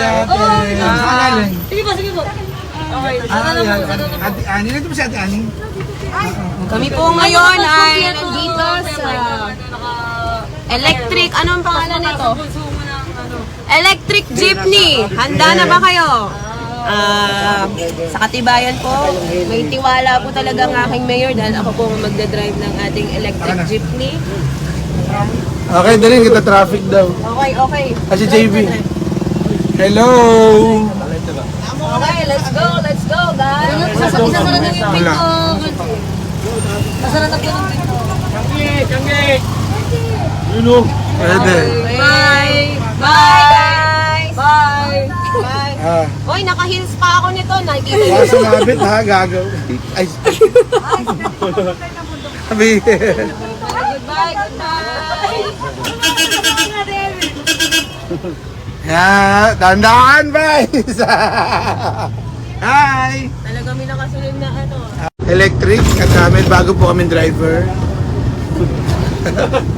ate. Saan galing? Sige po, sige po. Okay, sana naman, sana naman. Ate Ani, nandito ba si Ate Ani? Kami po ngayon ay nandito sa electric, anong pangalan nito? Electric Jeepney. Handa na ba kayo? Sa katibayan po, may tiwala po talaga ang aking mayor dahil ako po ang magdadrive ng ating electric jeepney. Okay, dali kita traffic daw. Okay, okay. Kasi JB. Hello! Okay, let's go guys. Isasara na yung pinto. Masara na po yung pinto. Pwede. Bye! Bye guys! Bye! Bye! Ah. Hoy, naka-heels pa ako nito. Nakikita niyo. Baka sumabit ha, gagaw. Ay. Sabi. Goodbye, goodbye. Yeah, dandaan guys. Hi! Talaga may nakasunod na ano. Electric at may bago po kaming driver.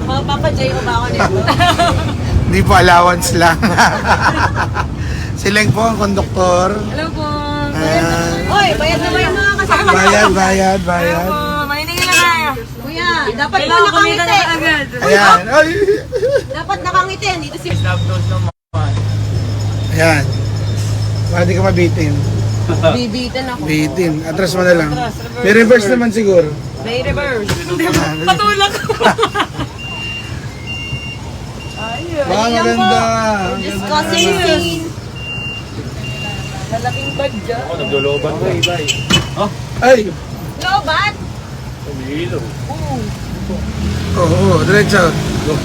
Mga Papa J o ba ako nito? Hindi po, allowance lang. Silang po ang konduktor. Hello po. Hoy, bayad na ba yung mga kasama? Bayad. Mahiningi na kaya. Kuya, dapat po Kailangan kumita nakangiti. na agad. Ayan. Ay. Dapat nakangiti. Dito si... Ayan. Baka di ka mabitin. Bibitin ako. Bitin. Atras mo na lang. May reverse naman siguro. May reverse. Patulak. Wow, maganda. Discussing scene. Malaking bag dyan. Ay! Lobat? Oo, diretso.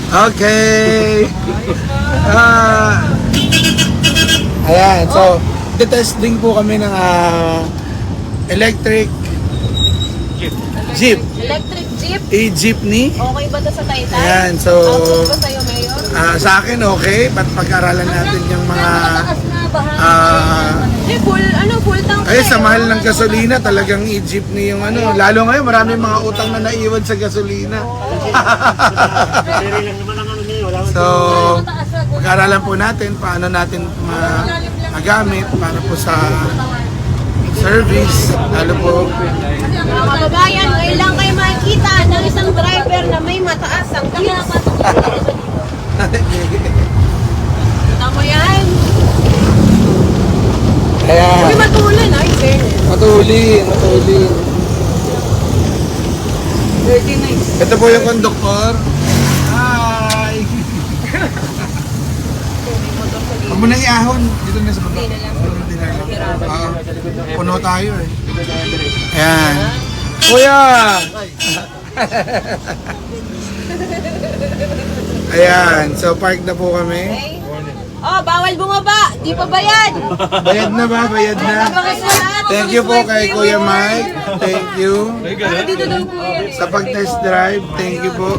Okay. Ayan, so, testing po kami ng electric jeep. Electric jeep? E-jeepney. Okay ba ito sa Taytay? Ayan, so, Output ba sa'yo, Mayor? sa akin okay, ba't pag-aralan natin yung mga Full tank. ay, sa mahal ng gasolina, talagang e-jeepney yung ano. Lalo ngayon, maraming mga utang na naiwan sa gasolina. So, pag-aralan po natin paano natin magamit para po sa service. Lalo po, Mga kababayan, ngayon lang kayo makikita ng isang driver na may mataas ang kilos. Kita mo yan? ayan, Uy, matulan ay, fairness. matuli. Dirty nice. Ito po yung konduktor. Hi! Huwag mo nang iahon. Dito na sa baba. Hindi na lang. Puno tayo eh. Ayan. Kuya! Ayan. So park na po kami. Oh, bawal bumaba. Di pa bayad. Bayad na ba? Bayad na. Thank you po kay Kuya Mike. Thank you. Sa pag-test drive. Thank you po.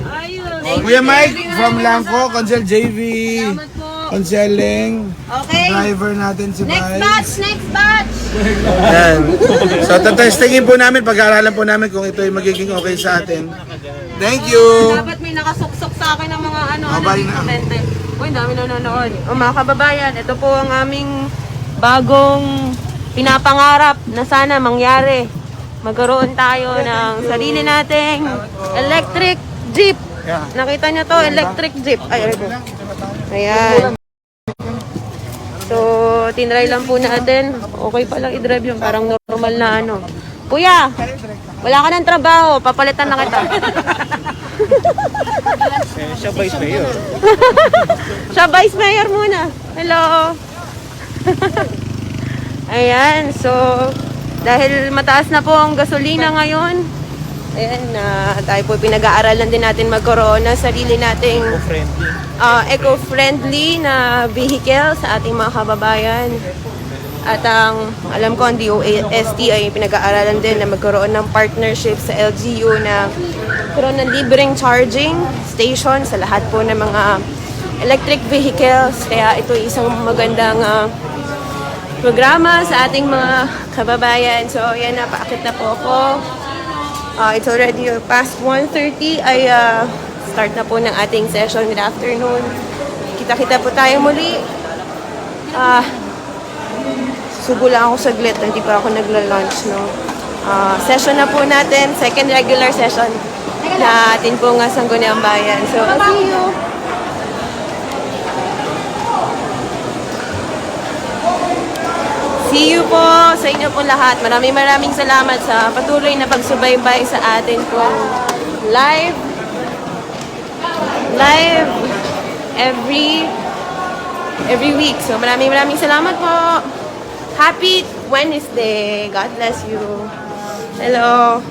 Kuya Mike from Langco, Consel JV. Conselling. Okay. Driver natin si Next Mike. batch. Ayan. So, tatestingin po namin, pag-aaralan po namin kung ito ay magiging okay sa atin. Thank you! Dapat may nakasuksok sa akin ng mga Mabay dito, na. Bente. Uy, dami nanonood. O mga kababayan, ito po ang aming bagong pinapangarap na sana mangyari. Magkaroon tayo ng sarili nating electric jeep. Nakita nyo to, electric jeep. Ay, ayan. So, tinry lang po natin. Okay pa lang i-drive yung parang normal na ano. Kuya, wala ka ng trabaho. Papalitan na kita. Siya vice mayor. Siya vice mayor muna. Hello. Ayan, so dahil mataas na po ang gasolina ngayon, ayan, tayo po pinag-aaralan din natin magkaroon ng sarili nating eco-friendly na vehicle sa ating mga kababayan. At alam ko ang DOST ay pinag-aaralan din na magkaroon ng partnership sa LGU na magkaroon ng libreng charging station sa lahat po ng mga electric vehicles. Kaya ito ay isang magandang programa sa ating mga kababayan. So, yan, napaakit na po ako. It's already past 1:30. Ay start na po ng ating session. Good afternoon. Kita-kita po tayo muli. Subo lang ako saglit, hindi pa ako nagla-lunch, no? Session na po natin, second regular session natin po nga Sangguniang Bayan. So, see you! See you po sa inyo po lahat. Maraming salamat sa patuloy na pagsubaybay sa atin pong live every week. So maraming salamat po. Happy Wednesday. God bless you. Hello.